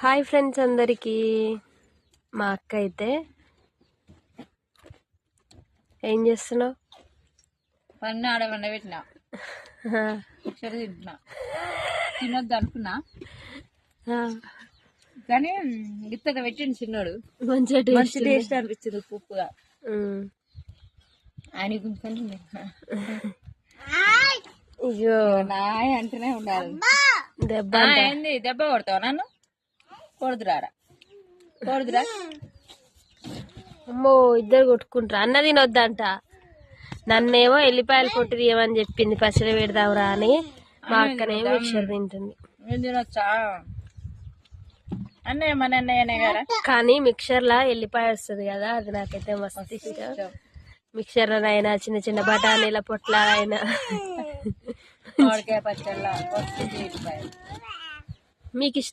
Hi friends అందరికీ. మా అక్క అయితే ఏం చేస్తున్నావు? పన్ను ఆడ వండబెట్టినా సరే తింటున్నా. తినొద్దు అనుకున్నా కానీ గిత్తగా పెట్టిండు చిన్నోడు. మంచి టేస్ట్ అనిపించింది ఉప్పుగా. ఆయన గుంజుకొని అయ్యో నాయ అంటేనే ఉండాలి. దెబ్బ ఏంది? దెబ్బ కొడతావు నన్ను? కొడుదురారా కొడుదురా. అమ్మో ఇద్దరు కొట్టుకుంటారు. అన్న తినొద్దంట. నన్నేమో ఎల్లిపాయలు పొట్టు తీయమని చెప్పింది, పచ్చడి పెడదావురా అని. మా అక్కనేమో మిక్చర్ తింటుంది. తినొచ్చా అన్నయ్య? మన అన్నయ్యనే కదా. కానీ మిక్చర్ లా ఎల్లిపాయ వస్తుంది కదా, అది నాకైతే మస్తు ఇష్టం. మిక్చర్ అయినా చిన్న చిన్న బఠానీల పొట్ల అయినా మామిడికాయ పచ్చళ్ళ మీకు ఇష్టం